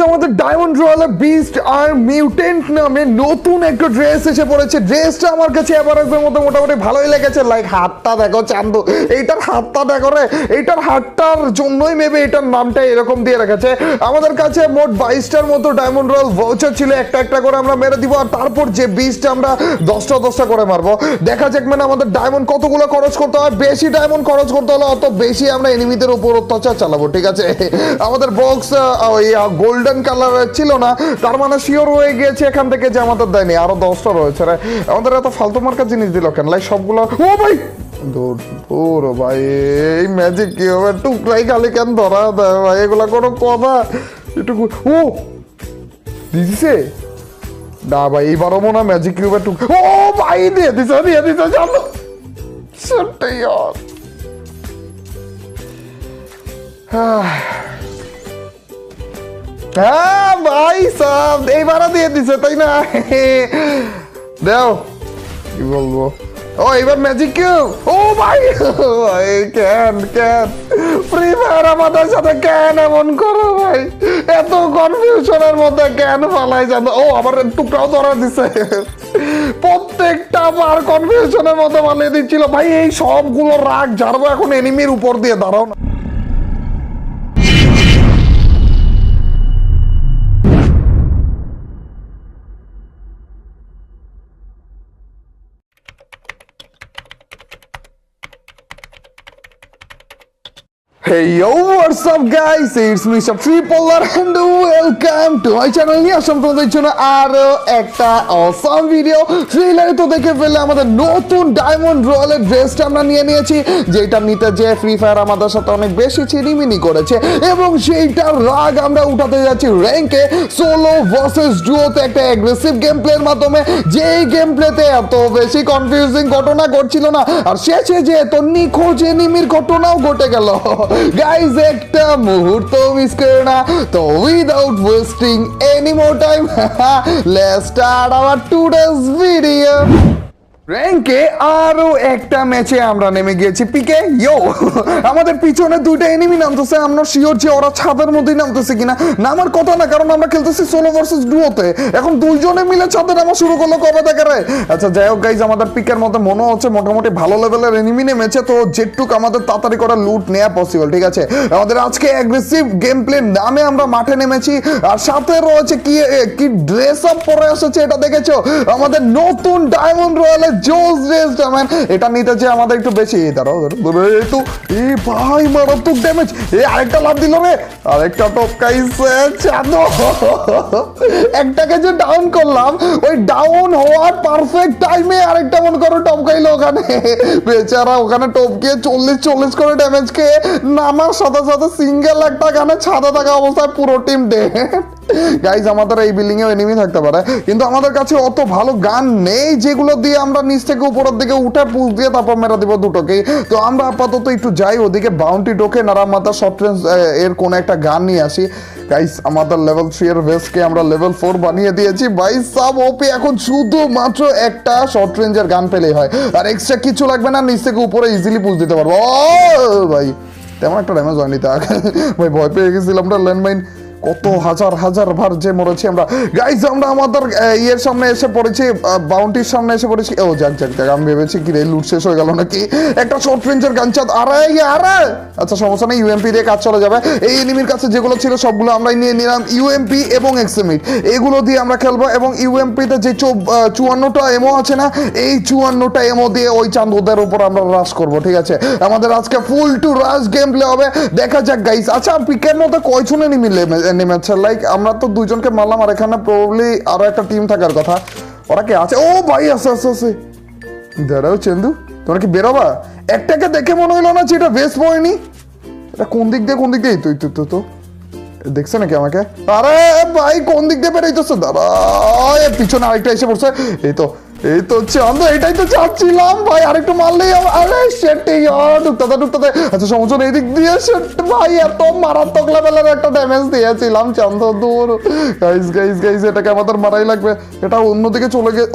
আমাদের diamond রয়্যালে beast আর mutant নামে নতুন একটা ড্রেস এসে পড়েছে। ড্রেসটা আমার কাছে এভারেজের মধ্যে মোটামুটি ভালোই লেগেছে। লাইক হাতটা দেখো চান্দু, এইটার হাতটা দেখো রে, এইটার হাতটার জন্যই মেবি এটার নামটা এরকম দিয়ে রেখেছে। আমাদের কাছে মোট 22টার মতো ডায়মন্ড রয়্যাল ভাউচার ছিল, একটা একটা করে আমরা মেরে দিব, আর তারপর যে বিস্ট আমরা 10টা করে মারবো। দেখা যাক মানে আমাদের ডায়মন্ড কতগুলো খরচ করতে হয়। বেশি ডায়মন্ড খরচ করতে হলে অত বেশি আমরা এনিমিদের উপর অত্যাচার চালাবো, ঠিক আছে। আমাদের বক্স ওই গোল্ডেন কালার ছিল না, তার মানে শিওর হয়ে গিয়েছে এখান থেকে যে আমাদের দেয়নি, আরো 10টা রয়েছে রে। আমাদের এত ফালতু মার্কা জিনিস দিল কেন? লাইক সবগুলো ও ভাই দূর দূর ভাই, এই ম্যাজিক কি হবে? টুকরাই খালি কেন ধরা দেয় ভাই, এগুলা কোনো কথা? এটুকু ও দিছে না ভাই, এইবারও মনে হয় ম্যাজিক কিউবের টুক। ও ভাই দিয়ে দিছে জানো সত্যি। হ্যাঁ ভাই সব এইবারও দিয়ে দিছে, তাই না? দেও কি বলবো। ও এবার ম্যাজিক কিউব। ও ভাই কেন ফ্রি ফায়ার আমাদের সাথে কেন এমন করো ভাই? এত কনফিউশনের মধ্যে কেন ফালাই জানো? ও আমার টুকরাও ধরা দিছে। প্রত্যেকটা বার কনফিউশনের মধ্যে ফালিয়ে দিচ্ছিল ভাই। এই সবগুলো রাগ ঝাড়বো এখন এনিমির উপর দিয়ে, দাঁড়াও না। Hey yo, what's up guys? It's me Tripolar and welcome to my channel. নিয়ে আসলাম তোমাদের জন্য আরো একটা অসাম ভিডিও। ট্রেলারে তো দেখে ফেলে আমাদের নতুন ডায়মন্ড রয়্যালের ড্রেসটা আমরা নিয়ে নিয়েছি, যেটা নিতে যে ফ্রি ফায়ার আমাদের সাথে অনেক বেশি চিনিমিনি করেছে, এবং সেইটার রাগ আমরা উঠাতে যাচ্ছি র্যাঙ্কে সোলো ভার্সেস ডুয়োতে একটা অ্যাগ্রেসিভ গেম প্লের মাধ্যমে। যেই গেম প্লেতে এত বেশি কনফিউজিং ঘটনা ঘটছিল না, আর শেষে যে এত নিখোঁজ এনিমির ঘটনাও ঘটে গেল। গাইজ একটা মুহূর্ত মিস করে না তো, without wasting any more time let's start our today's video. র্যাঙ্কে আরো একটা ম্যাচে আমরা নেমে গিয়েছি পিকে। ইয়ো আমাদের পিছনে দুইটা এনিমি নামতেছে, আমরা শিওর যে ওরা ছাদের মধ্যেই নামতেছে কিনা। নামার কথা না, কারণ আমরা খেলতেছি সোলো ভার্সেস ডুয়োতে। এখন দুইজনে মিলে ছাদে নামা শুরু করলো কবে থেকে রে? আচ্ছা যাই হোক গাইজ, আমাদের পিকের মধ্যে মনে হচ্ছে মোটামুটি ভালো লেভেলের এনিমি নেমেছে, তো যেটুক আমাদের তাড়াতাড়ি করে লুট নেওয়া পসিবল, ঠিক আছে। আমাদের আজকে অ্যাগ্রেসিভ গেম প্লে নামে আমরা মাঠে নেমেছি, আর সাথে রয়েছে কি ড্রেস আপ পরে এসেছে এটা দেখেছো? আমাদের নতুন ডায়মন্ড রয়্যালের জোস ড্রেসটা ম্যান। এটা নিতে যে আমাদের একটু বেশি দাঁড়াও তো, এই ভাই মারাত্মক ড্যামেজ। এই আরেকটা লাভ দিল রে, আরেকটা টপকাইছে চাঁদো। একটাকে যে ডাউন করলাম, ওই ডাউন হওয়ার পারফেক্ট টাইমে আরেকটা মনে করো টপকাইলো ওখানে। বেচারা ওখানে টপকিয়ে 40 করে ড্যামেজ খেয়ে নামার সাথে সাথে সিঙ্গেল একটা গানে ছাদে থাকা অবস্থায় পুরো টিম ডেড। গাইজ আমাদের এই বিল্ডিং এ এনিমি থাকতে পারে, কিন্তু আমাদের কাছে অত ভালো গান নেই যেগুলো দিয়ে আমরা নিচ থেকে উপরের দিকে উঠে পুশ দিয়ে তারপর মেরা দিব দুটোকে। তো আমরা আপাতত একটু যাই ওদিকে, বাউন্টি টোকেন আর আমাদের শর্ট রেঞ্জ এর কোন একটা গান নিয়ে আসি। গাইজ আমাদের লেভেল 3 এর ভেস্টকে আমরা লেভেল 4 বানিয়ে দিয়েছি ভাই। সব ওপি এখন শুধুমাত্র একটা শর্ট রেঞ্জের গান পেলেই হয়, আর এক্সট্রা কিছু লাগবে না, নিচ থেকে উপরে ইজিলি পুশ দিতে পারবো। ও ভাই তেমন একটা ড্যামেজ হয়নি তা ভাই, ভয় পেয়ে গেছিলাম। আমরা ল্যান্ডমাইন কত হাজার বার যে মরেছি আমরা। গাইজ আমরা আমাদের ইয়ের সামনে এসে পড়েছি, বাউন্টির সামনে এসে পড়েছি। ও যাক আমি ভেবেছি কি রে লুট শেষ হয়ে গেল নাকি। একটা শর্ট রেঞ্জের গান চাঁদ। আরে আচ্ছা সমস্যা নেই, ইউএমপি দিয়ে কাজ চলে যাবে। এই এনিমির কাছে যেগুলো ছিল সবগুলো আমরাই নিয়ে নিলাম, ইউএমপি এবং এক্সএমিট, এগুলো দিয়ে আমরা খেলবো। এবং ইউএমপিতে যে 54টা এমও আছে না, এই 54টা এমও দিয়ে ওই চাঁদোদের উপর আমরা রাশ করবো, ঠিক আছে। আমাদের আজকে ফুল টু রাশ গেম প্লে হবে, দেখা যাক গাইজ। আচ্ছা পিকের মধ্যে কয়জন এনিমি নেমেছে? লাইক আমরা তো দুইজনকে মারলাম, আর এখানে প্রবাবলি আরো একটা টিম থাকার কথা। ওরা কে আছে? ও ভাই আছে দাঁড়াও চেন্দু, তোমরা কি বেরোবা? একটাকে দেখে মনে হইলো না যে এটা বেস্ট পড়েনি। এটা কোন দিক দিয়ে তুই তো দেখছে নাকি আমাকে? আরে ভাই কোন দিক দিয়ে বেরোইতেছে? দাঁড়া, পিছনে আরেকটা এসে পড়ছে। এই তো এই তো চান্দ, এটাই তো চাচ্ছিলাম ভাই, আরেকটু মারলেই আরে সেটাই ঢুকতে। আচ্ছা সমস্যা নেই, দিক দিয়ে সেট ভাই, এত মারাত্মক লেভেলের একটা ড্যামেজ দিয়েছিলাম চান্দ। দূর গাইস এটাকে আমাদের মারাই লাগবে। এটা অন্যদিকে চলে গিয়ে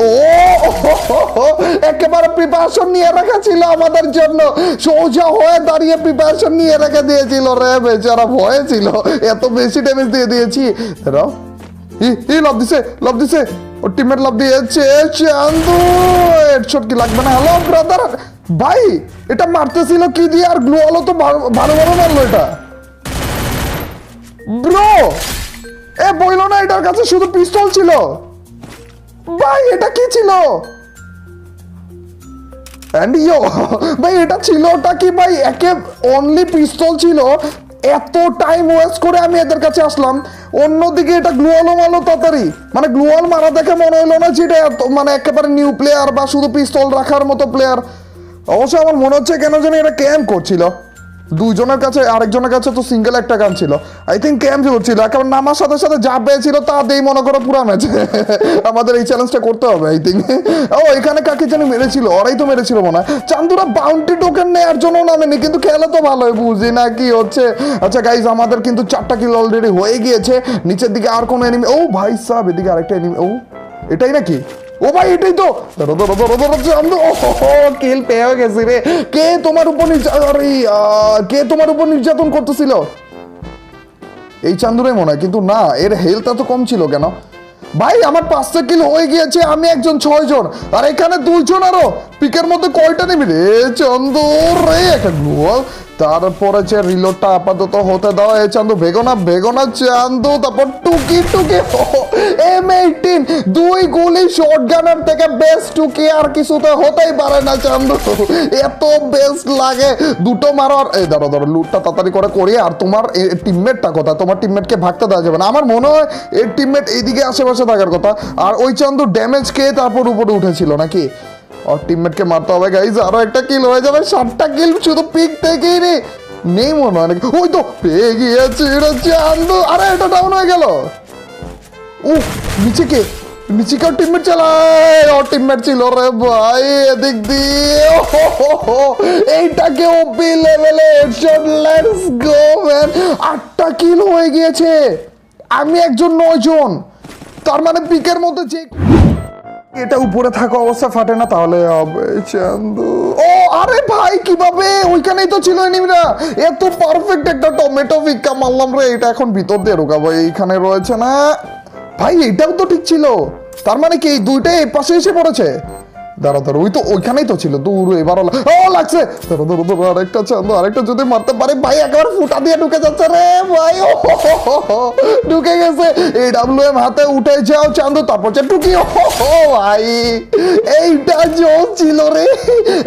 একেবারে প্রিপারেশন নিয়ে রাখা ছিল আমাদের জন্য, সোজা হয়ে দাঁড়িয়ে প্রিপারেশন নিয়ে রেখে দিয়েছিল রে, বেচারা ভয়ে ছিল, এত বেশি ড্যামেজ দিয়ে দিয়েছি। লাভ দিছে ওর টিমমেট, লাভ দিয়েছে চান্দু, হেডশট কি লাগবে না? হ্যালো ব্রাদার ভাই, এটা মারতেছিল কি দিয়ে, আর গ্লো আলো তো ভালো মারলো এটা ব্রো। এ বইলো না এটার কাছে শুধু পিস্তল ছিল ভাই, এটা কি ছিল? ভাই এটা ছিল ওটা কি ভাই? একে অনলি পিস্তল ছিল, এত টাইম ওয়েস্ট করে আমি এদের কাছে আসলাম। অন্যদিকে এটা গ্লুয়ালও মারলো তাড়াতাড়ি, মানে গ্লুয়াল মারা দেখে মনে হলো না যে এটা মানে একেবারে নিউ প্লেয়ার বা শুধু পিস্তল রাখার মতো প্লেয়ার। অবশ্য আমার মনে হচ্ছে কেন জানি এটা ক্যাম্প করছিল, দুইজনের কাছে, আরেকজনের কাছে তো সিঙ্গেল একটা গান ছিল, আই থিঙ্ক ক্যাম্প করছিল। একেবারে নামার সাথে সাথে যা পেয়েছিল তা দিয়েই মনে করো পুরা ম্যাচ। আমাদের এই চ্যালেঞ্জটা করতে হবে আই থিঙ্ক। ও এখানে কাকে জানি মেরেছিল, ওরাই তো মেরেছিল মনে হয়। চান্দুরা বাউন্টি টোকেন নেওয়ার জন্য নামেনি, কিন্তু খেলা তো ভালোই, বুঝি না কি হচ্ছে। আচ্ছা গাইজ, আমাদের কিন্তু 4টা কিল অলরেডি হয়ে গিয়েছে। নিচের দিকে আর কোনো এনিমি, ও ভাই সাহেব এদিকে আরেকটা এনিমি, ও এটাই নাকি? ও ভাই এটাই তো, কিল পেয়ে গেছি রে। কে তোমার উপর নির্যাতন করতেছিল? এই চান্দুরাই মনে হয়, কিন্তু না, এর হেলথ এত কম ছিল কেন ভাই? আমার 5টা কিল হয়ে গিয়েছে, আমি একজন 6 জন, আর এখানে 2 জন। আরো পিকের মধ্যে কয়টা নেবি রে চান্দুর রে? একটা গ্লোয়াল, তারপরে যে রিলোডটা আপাতত হতে দাও। এই চান্দু ভেগোনা চান্দু, তারপর টুকি M18, 2 গুলি শটগানের থেকে বেস্ট টুকি আর কিছুতে হতেই পারে না চান্দু, এত বেস্ট লাগে। দুটো মারো, আর এই ধরো লুটটা তাড়াতাড়ি করে করি। আর তোমার টিমমেটটা কোথায়? তোমার টিমমেটকে ভাগতে দেওয়া যাবে না, আমার মনে হয় এর টিমমেট এইদিকে আশেপাশে থাকার কথা। আর ওই চান্দু ড্যামেজ খেয়ে তারপর উপরে উঠেছিল নাকি? আর টিমমেটকে মারতে হবে গাইজ, আরো একটা কিল হয়ে যাবে। 7টা কিল শুধু পিক থেকেই রে, নেই মনে হয় নাকি? ওই তো পেয়ে গিয়েছি চান্দু। আরে এটা ডাউন হয়ে গেল। নিচে কেউ টিমমেট চালায়, ওর টিমমেট ছিল রে ভাই এদিক দিয়ে। এইটাকে ওপি লেভেলে হেডশট, লেটস গো ম্যান। 8টা কিল হয়ে গিয়েছে, আমি একজন 9 জন। তার মানে পিকের মধ্যে যে এটা উপরে থাকা অবস্থা ফাটে না, তাহলে হবে চান্দু। ও আরে ভাই কিভাবে? ওইখানেই তো ছিল এনিমিরা। এত পারফেক্ট একটা টমেটো ভিক্ষা মারলাম রে। এটা এখন ভিতর দিয়ে ঢোকাবো, এইখানে রয়েছে না ভাই, এটাও তো ঠিক ছিল। তার মানে কি এই দুইটাই এই পাশে এসে পড়েছে? দাঁড়া ওই তো ওইখানেই তো ছিল, দূর এবারও লাগছে। ধরো আরেকটা চান্দু, আরেকটা যদি মারতে পারে ভাই, একেবারে ফুটা দিয়ে ঢুকে যাচ্ছে রে ভাই। ঢুকে গেছে। AWM হাতে উঠে যাও চান্দু, তারপর টুকি। ভাই এইটা জোর ছিল রে,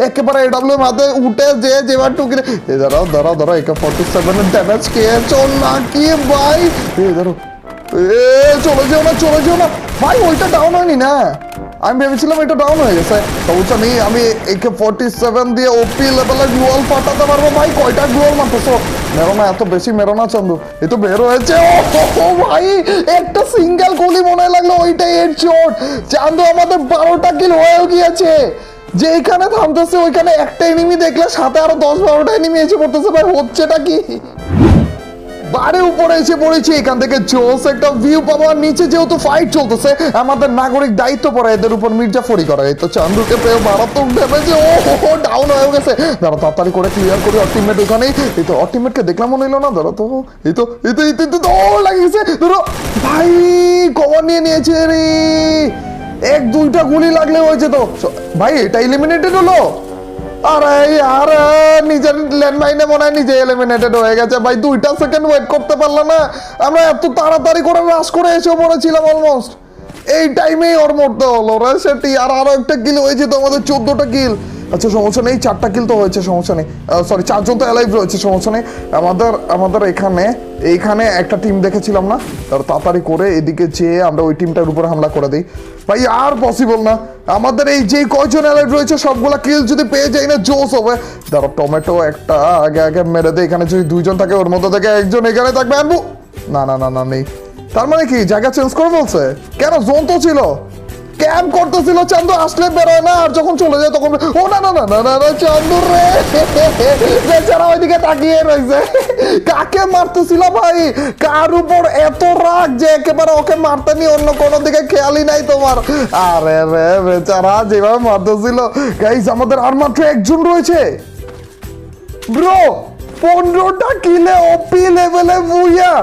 একেবারে AWM হাতে উঠে যেবার টুকি। ধরো AK-47 এর ড্যামেজ খেয়েছো নাকি ভাই? ধরো চলে যেও না ভাই, ওইটা ডাউন হয়নি না? আমি ভেবেছিলাম এটা ডাউন হয়ে গেছে। সমস্যা নেই, আমি AK-47 দিয়ে ওপি লেভেলের গ্লোয়াল ফাটাতে পারবো। ভাই কয়টা গ্লোয়াল মারতেছো? মেরো না, এত বেশি মেরো না চান্দু। এই তো বের হয়েছে। ও ভাই একটা সিঙ্গেল গুলি মনে লাগলো, ওইটাই হেডশট। চান্দু আমাদের 12টা কিল হয়ে গিয়েছে। যেখানে থামতেছে ওইখানে একটা এনিমি দেখলে সাথে আরো 10-12টা এনিমি এসে পড়তেছে। ভাই হচ্ছেটা কি? বারে উপরে এসে পড়েছি, এখান থেকে জোস একটা ভিউ পাবো। আর নিচে যেহেতু ফাইট চলতেছে, আমাদের নাগরিক দায়িত্ব পড়ে এদের উপর মির্জাফরি করা। এই তো চান্দুকে পেয়ে মারাত্মক ড্যামেজে ও ডাউন হয়ে গেছে। দাঁড়া তাড়াতাড়ি করে ক্লিয়ার করি। অটিমেট ওখানেই, এই তো অটিমেটকে দেখলাম মনে হলো না। দাঁড়া তো এই তো লাগিয়েছে। ধরো ভাই কভার নিয়ে নিয়েছে রে, 1-2টা গুলি লাগলে হয়েছে তো ভাই। এটা এলিমিনেটেড হলো। আরে আর নিজের ল্যান্ডমাইনে মনে হয় নিজে এলিমিনেটেড হয়ে গেছে ভাই। 2টা সেকেন্ড ওয়েট করতে পারলাম না। আমরা এত তাড়াতাড়ি করে রাশ করে এসে পড়েছিলাম অলমোস্ট। এই টাইমেই ওর মরতে হলো রে সেটি। আর আরো একটা কিল হয়েছে তো আমাদের, 14টা কিল। আচ্ছা সমস্যা নেই, 4টা কিল তো হয়েছে, সমস্যা নেই। সরি 4 জন তো অ্যালাইভ রয়েছে, সমস্যা নেই। আমাদের এইখানে একটা টিম দেখেছিলাম না, তাড়াতাড়ি করে এদিকে যেয়ে আমরা ওই টিমটার উপরে হামলা করে দিই ভাই। আর পসিবল না, আমাদের এই যে কয়জন অ্যালাইভ রয়েছে সবগুলা কিল যদি পেয়ে যাই না জোস হবে। ধরো টমেটো একটা আগে মেরে দেয়। এখানে যদি 2 জন থাকে, ওর মধ্যে থেকে একজন এখানে থাকবে। আনবো না নেই। তার মানে কি জায়গা চেঞ্জ করে বলছে? কেন? জোন তো ছিল। স্ক্যাম করতেছিল চান্দু, আসলে বেরোয় না আর যখন চলে যায় তখন ও না না না না না না চান্দু রে বেচারা ওইদিকে তাকিয়ে রয়েছে। কাকে মারতেছিল ভাই, কার উপর এত রাগ যে একেবারে ওকে মারতে নিয়ে অন্য কোনো দিকে খেয়ালই নাই তোমার। আরে রে বেচারা যেভাবে মারতেছিল। গাইস আমাদের আর মাত্র একজন রয়েছে ব্রো, 15টা কিলে ওপি লেভেলে বুইয়া।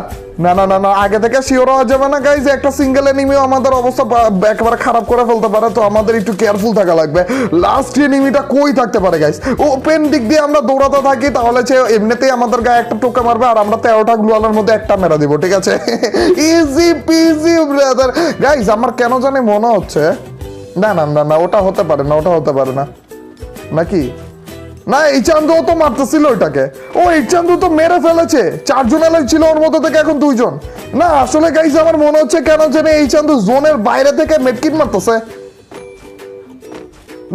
না না না না আগে থেকে শিওর হওয়া যাবে না গাইজ, একটা সিঙ্গেল এনিমিও আমাদের অবস্থা একেবারে খারাপ করে ফেলতে পারে, তো আমাদের একটু কেয়ারফুল থাকা লাগবে। লাস্ট এনিমিটা কই থাকতে পারে গাইজ? ওপেন দিক দিয়ে আমরা দৌড়াতে থাকি তাহলে সে এমনিতেই আমাদের গায়ে একটা টোকা মারবে আর আমরা 13টা গ্লুয়ালের মধ্যে একটা মেরা দিব, ঠিক আছে? Easy PG brother. গাইজ আমার কেন জানি মনে হচ্ছে না না না না ওটা হতে পারে না, ওটা হতে পারে না নাকি? না এই চান্দু তো মারতেছিল ওইটাকে, ও এই চান্দু তো মেরে ফেলেছে। 4 জন এলাই ছিল ওর মধ্যে থেকে এখন 2 জন। না আসলে গাইস আমার মনে হচ্ছে কেন জানি এই চান্দু জোনের বাইরে থেকে মেডকিট মারতেছে।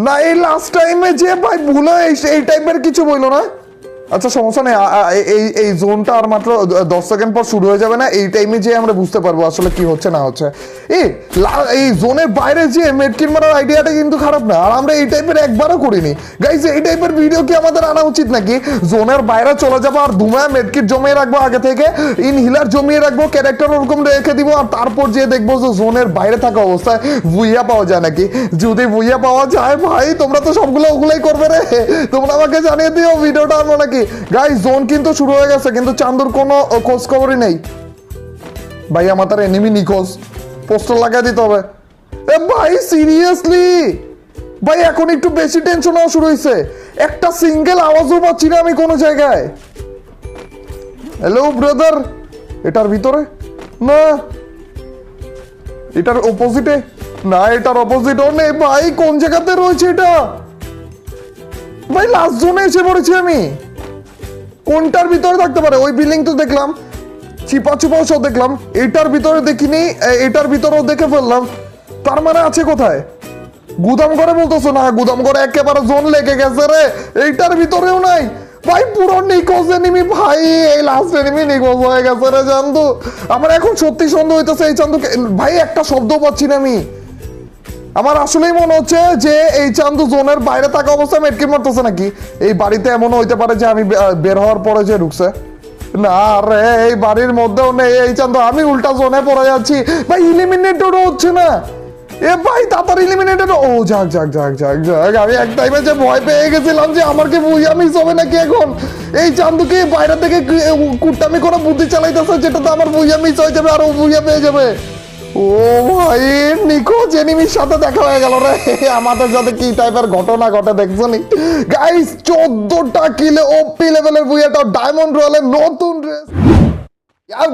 না এই লাস্ট টাইমে যে ভাই ভুলে এই টাইপের কিছু বললো না। আচ্ছা সমস্যা নেই, এই জোনটা আর মাত্র 10 সেকেন্ড পর শুরু হয়ে যাবে না, এই টাইমে যে আমরা বুঝতে পারবো আসলে কি হচ্ছে না হচ্ছে। এই জোনের বাইরে যে মেডকিট মারার আইডিয়াটা কিন্তু খারাপ না, আর আমরা এই টাইপের একবারও করিনি গাইস। এই টাইপের ভিডিও কি আমাদের আনা উচিত নাকি? জোনের বাইরে চলে যাবো আর ধুমায় মেডকিট জমিয়ে রাখবো, আগে থেকে ইনহিলার জমিয়ে রাখবো, ক্যারেক্টার ওরকম রেখে দিব, আর তারপর যে দেখবো যে জোনের বাইরে থাকা অবস্থায় ভুইয়া পাওয়া যায় নাকি। যদি ভুইয়া পাওয়া যায় ভাই তোমরা তো সবগুলো ওগুলাই করবে রে, তোমরা আমাকে জানিয়ে দিও ভিডিওটা আনবো নাকি। গাইস জোন কিন্তু শুরু হয়ে গেছে কিন্তু চান্দুর কোনো খোঁজ খবরই নেই ভাই। আমাদের এনিমি নিখোঁজ, পোস্টার লাগিয়ে দিতে হবে। এ ভাই সিরিয়াসলি ভাই এখন একটু বেশি টেনশন হওয়া শুরু হয়েছে, একটা সিঙ্গেল আওয়াজও পাচ্ছি না আমি কোনো জায়গায়। হ্যালো ব্রাদার, এটার ভিতরে না, এটার অপোজিটে না, এটার অপোজিটও নেই ভাই। কোন জায়গাতে রয়েছে এটা ভাই? লাস্ট জোনে এসে পড়েছি আমি। কোনটার ভিতরে থাকতে পারে? ওই বিল্ডিং তো দেখলাম, চিপা চুপাও সব দেখলাম, এটার ভিতরে দেখিনি, এটার ভিতরেও দেখে ফেললাম, তার মানে আছে কোথায়? গুদাম ঘরে বলতেছো না? গুদাম ঘরে একেবারে জোন লেগে গেছে রে, এইটার ভিতরেও নাই ভাই। পুরো নিখোঁজ এনিমি ভাই, এই লাস্ট এনিমি নিখোঁজ হয়ে গেছে রে চান্দু। আমার এখন সত্যি সন্দেহ হইতেছে এই চান্দুকে ভাই, একটা শব্দ পাচ্ছি না আমি। আমার আসলেই মনে হচ্ছে যে এই চান্দু জোনের বাইরে থাকা অবস্থায় মেডকিট মারতেছে নাকি। এই বাড়িতে এমনও হইতে পারে যে আমি বের হওয়ার পরে যে ঢুকছে। না রে এই বাড়ির মধ্যেও নেই এই চান্দু, আমি উল্টা জোনে পড়ে যাচ্ছি ভাই। ইলিমিনেটরও হচ্ছে না এ ভাই, তাড়াতাড়ি ইলিমিনেটর। ও যাক যাক যাক যাক যাক, আমি এক টাইমে যে ভয় পেয়ে গেছিলাম যে আমার কি বুঝা মিস হবে নাকি এখন। এই চান্দুকে বাইরে থেকে কুট্টামি করে বুদ্ধি চালাইতেছে, যেটাতে আমার বুঝা মিস হয়ে যাবে আর ও বুঝা পেয়ে যাবে। ও ভাই নিখোঁজ এনিমির সাথে দেখা হয়ে গেল রে, আমাদের সাথে কি টাইপের ঘটনা ঘটে দেখছো নি গাইস? 14টা কিলে ওপি লেভেলের বুইয়াটা ডায়মন্ড রয়্যালের নতুন ড্রেস।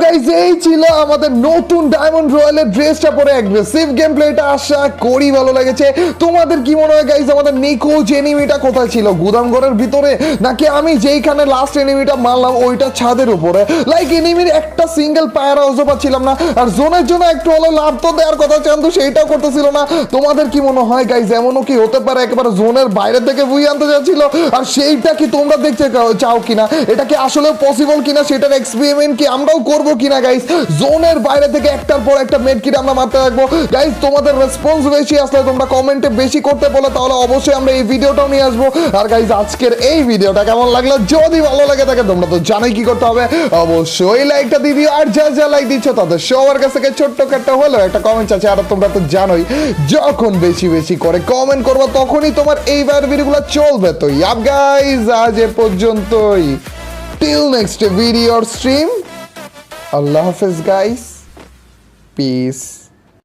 গাইস এই ছিল আমাদের নতুন ডায়মন্ড রয়্যালের ড্রেসটা পরে অ্যাগ্রেসিভ গেম প্লেটা, আশা করি ভালো লেগেছে। তোমাদের কি মনে হয় গাইস আমাদের নিখোঁজ এনিমিটা কোথায় ছিল? গুদামঘরের ভিতরে নাকি আমি যেইখানে লাস্ট এনিমিটা মারলাম ওইটা ছাদের উপরে? লাইক এনিমির একটা সিঙ্গেল পায়ার হাউসও পাচ্ছিলাম না, আর জোনের জন্য একটু হলো লাভ তো দেওয়ার কথা চান্দু সেইটাও করতেছিল না। তোমাদের কি মনে হয় গাইস এমনও কি হতে পারে একেবারে জোনের বাইরে থেকে বুই আনতে যাচ্ছিল, আর সেইটা কি তোমরা দেখতে চাও কিনা? এটা কি আসলে পসিবল কিনা সেটার এক্সপেরিমেন্ট কি আমরাও করবো কিনা গাইস? জোনের বাইরে থেকে একটার পর একটা মেড কিট আমরা মারতে থাকবো গাইস। তোমাদের রেসপন্স বেশি আসলে তোমরা কমেন্টে বেশি করতে বলে তাহলে অবশ্যই আমরা এই ভিডিওটাও নিয়ে আসবো। আর গাইস আজকের এই ভিডিওটা কেমন লাগলো? যদি ভালো লাগে থাকে তোমরা তো জানোই কি করতে হবে, অবশ্যই লাইকটা দিয়ে দিও। আর যা যা লাইক দিচ্ছ তাদের সবার কাছ থেকে ছোট্ট একটা হলো একটা কমেন্ট আছে, আর তোমরা তো জানোই যখন বেশি বেশি করে কমেন্ট করবো তখনই তোমার এইবার ভিডিওগুলো চলবে। তো ইয়াপ গাইস আজ এ পর্যন্তই, till next video stream. Allah Hafiz guys, peace.